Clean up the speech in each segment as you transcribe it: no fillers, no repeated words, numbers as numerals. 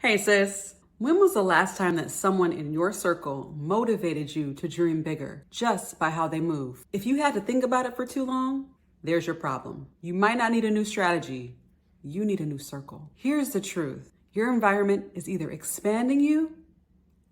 Hey sis, when was the last time that someone in your circle motivated you to dream bigger just by how they move? If you had to think about it for too long, there's your problem. You might not need a new strategy, you need a new circle. Here's the truth. Your environment is either expanding you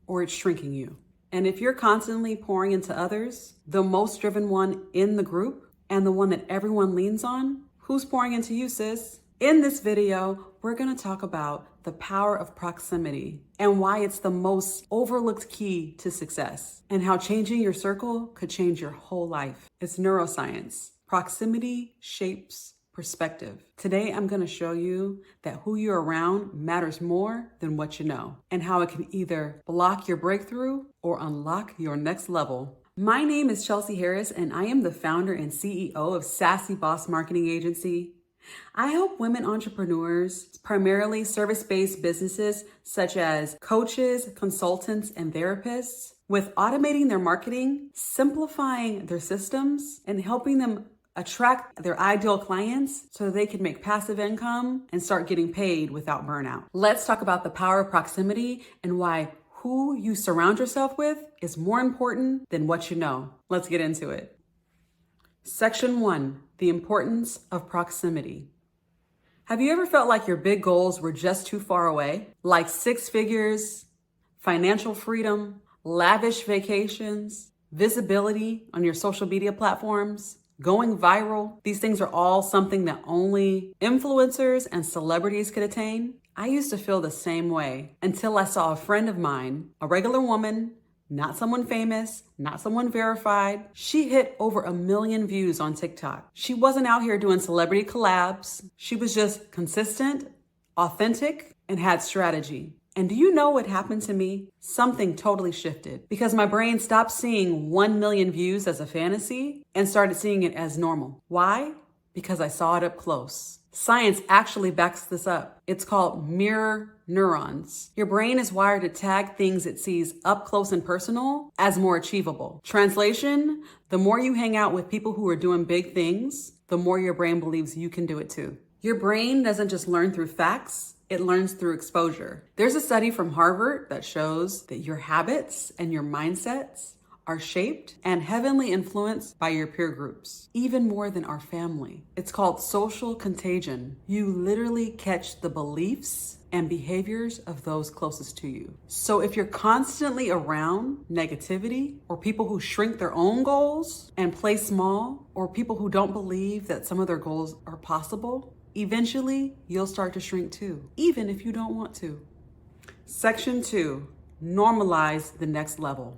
or it's shrinking you. And if you're constantly pouring into others, the most driven one in the group and the one that everyone leans on, who's pouring into you, sis? In this video, we're gonna talk about the power of proximity and why it's the most overlooked key to success and how changing your circle could change your whole life. It's neuroscience. Proximity shapes perspective. Today, I'm going to show you that who you're around matters more than what you know and how it can either block your breakthrough or unlock your next level. My name is Chelsea Harris, and I am the founder and CEO of Sassy Boss Marketing Agency. I help women entrepreneurs, primarily service-based businesses such as coaches, consultants, and therapists, with automating their marketing, simplifying their systems, and helping them attract their ideal clients so they can make passive income and start getting paid without burnout. Let's talk about the power of proximity and why who you surround yourself with is more important than what you know. Let's get into it. Section 1, the importance of proximity. Have you ever felt like your big goals were just too far away? Like six figures, financial freedom, lavish vacations, visibility on your social media platforms, going viral. These things are all something that only influencers and celebrities could attain. I used to feel the same way until I saw a friend of mine, a regular woman, not someone famous, not someone verified. She hit over 1 million views on TikTok. She wasn't out here doing celebrity collabs. She was just consistent, authentic, and had strategy. And do you know what happened to me? Something totally shifted because my brain stopped seeing 1 million views as a fantasy and started seeing it as normal. Why? Because I saw it up close. Science actually backs this up. It's called mirror neurons. Your brain is wired to tag things it sees up close and personal as more achievable. Translation, the more you hang out with people who are doing big things, the more your brain believes you can do it too. Your brain doesn't just learn through facts, it learns through exposure. There's a study from Harvard that shows that your habits and your mindsets are shaped and heavily influenced by your peer groups, even more than our family. It's called social contagion. You literally catch the beliefs and behaviors of those closest to you. So if you're constantly around negativity or people who shrink their own goals and play small, or people who don't believe that some of their goals are possible, eventually you'll start to shrink too, even if you don't want to. Section 2, normalize the next level.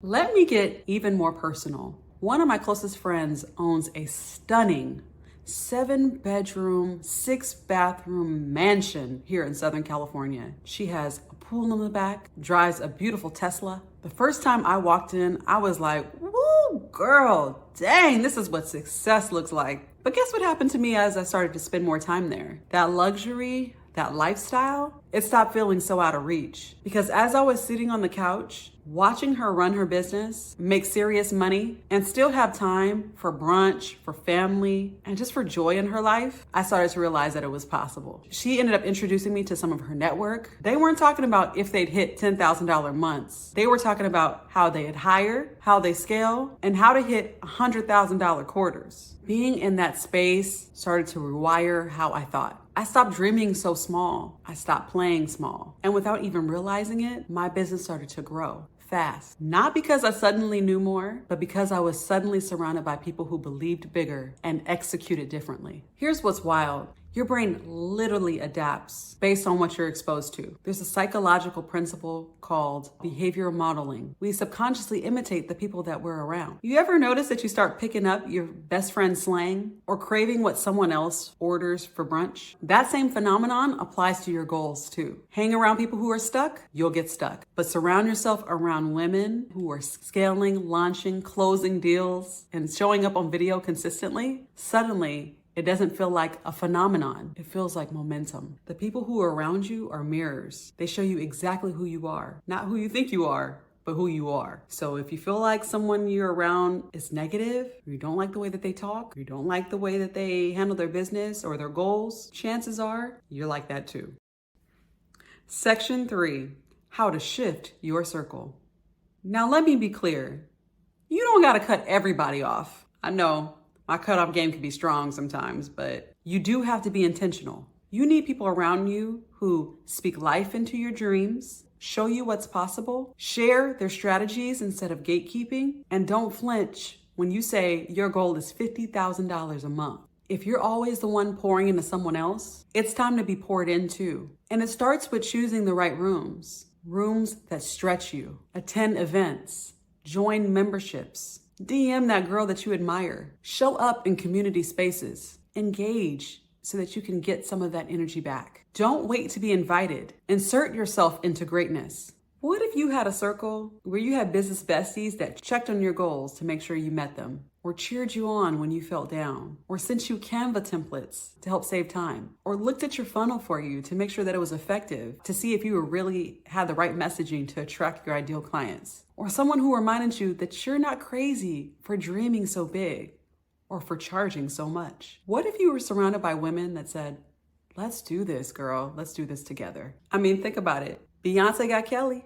Let me get even more personal. One of my closest friends owns a stunning 7-bedroom, 6-bathroom mansion here in Southern California. She has a pool in the back, drives a beautiful Tesla. The first time I walked in, I was like, woo, girl, dang, this is what success looks like. But guess what happened to me as I started to spend more time there? That luxury, that lifestyle, it stopped feeling so out of reach. Because as I was sitting on the couch, watching her run her business, make serious money, and still have time for brunch, for family, and just for joy in her life, I started to realize that it was possible. She ended up introducing me to some of her network. They weren't talking about if they'd hit $10,000 months. They were talking about how they had hired, how they scale, and how to hit $100,000 quarters. Being in that space started to rewire how I thought. I stopped dreaming so small. I stopped playing small. And without even realizing it, my business started to grow fast. Not because I suddenly knew more, but because I was suddenly surrounded by people who believed bigger and executed differently. Here's what's wild. Your brain literally adapts based on what you're exposed to. There's a psychological principle called behavioral modeling. We subconsciously imitate the people that we're around. You ever notice that you start picking up your best friend's slang or craving what someone else orders for brunch? That same phenomenon applies to your goals too. Hang around people who are stuck, you'll get stuck. But surround yourself around women who are scaling, launching, closing deals, and showing up on video consistently. Suddenly, it doesn't feel like a phenomenon. It feels like momentum. The people who are around you are mirrors. They show you exactly who you are, not who you think you are, but who you are. So if you feel like someone you're around is negative, or you don't like the way that they talk, or you don't like the way that they handle their business or their goals, chances are you're like that too. Section 3, how to shift your circle. Now let me be clear. You don't gotta cut everybody off. I know my cutoff game can be strong sometimes, but you do have to be intentional. You need people around you who speak life into your dreams, show you what's possible, share their strategies instead of gatekeeping, and don't flinch when you say your goal is $50,000 a month. If you're always the one pouring into someone else, it's time to be poured into. And it starts with choosing the right rooms that stretch you, attend events, join memberships, DM that girl that you admire, show up in community spaces, engage so that you can get some of that energy back. Don't wait to be invited. Insert yourself into greatness. What if you had a circle where you had business besties that checked on your goals to make sure you met them, or cheered you on when you felt down, or sent you Canva templates to help save time, or looked at your funnel for you to make sure that it was effective, to see if you really had the right messaging to attract your ideal clients, or someone who reminded you that you're not crazy for dreaming so big or for charging so much? What if you were surrounded by women that said, let's do this, girl, let's do this together? I mean, think about it. Beyonce got Kelly.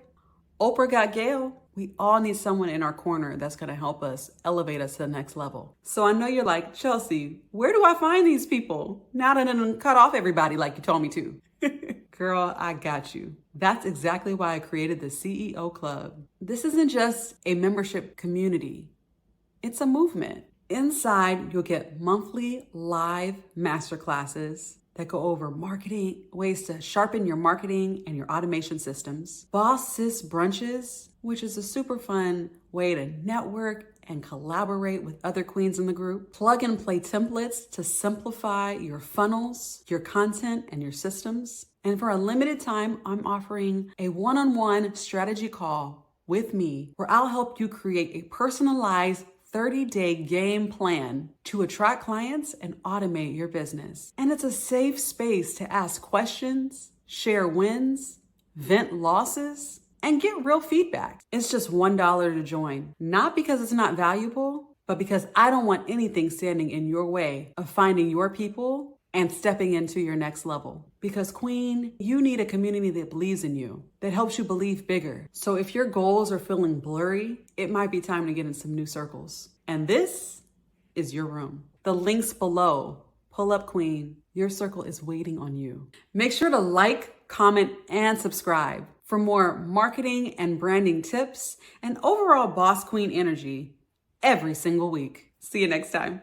Oprah got Gail. We all need someone in our corner that's going to help us elevate us to the next level. So I know you're like, Chelsea, where do I find these people now that I done cut off everybody like you told me to? Girl, I got you. That's exactly why I created the CEO Club. This isn't just a membership community. It's a movement. Inside, you'll get monthly live masterclasses that go over marketing, ways to sharpen your marketing and your automation systems. Boss Sis Brunches, which is a super fun way to network and collaborate with other queens in the group. Plug and play templates to simplify your funnels, your content, and your systems. And for a limited time, I'm offering a one-on-one strategy call with me where I'll help you create a personalized 30-day game plan to attract clients and automate your business. And it's a safe space to ask questions, share wins, vent losses, and get real feedback. It's just $1 to join. Not because it's not valuable, but because I don't want anything standing in your way of finding your people and stepping into your next level. Because Queen, you need a community that believes in you, that helps you believe bigger. So if your goals are feeling blurry, it might be time to get in some new circles. And this is your room. The link's below. Pull up, Queen. Your circle is waiting on you. Make sure to like, comment, and subscribe for more marketing and branding tips and overall Boss Queen energy every single week. See you next time.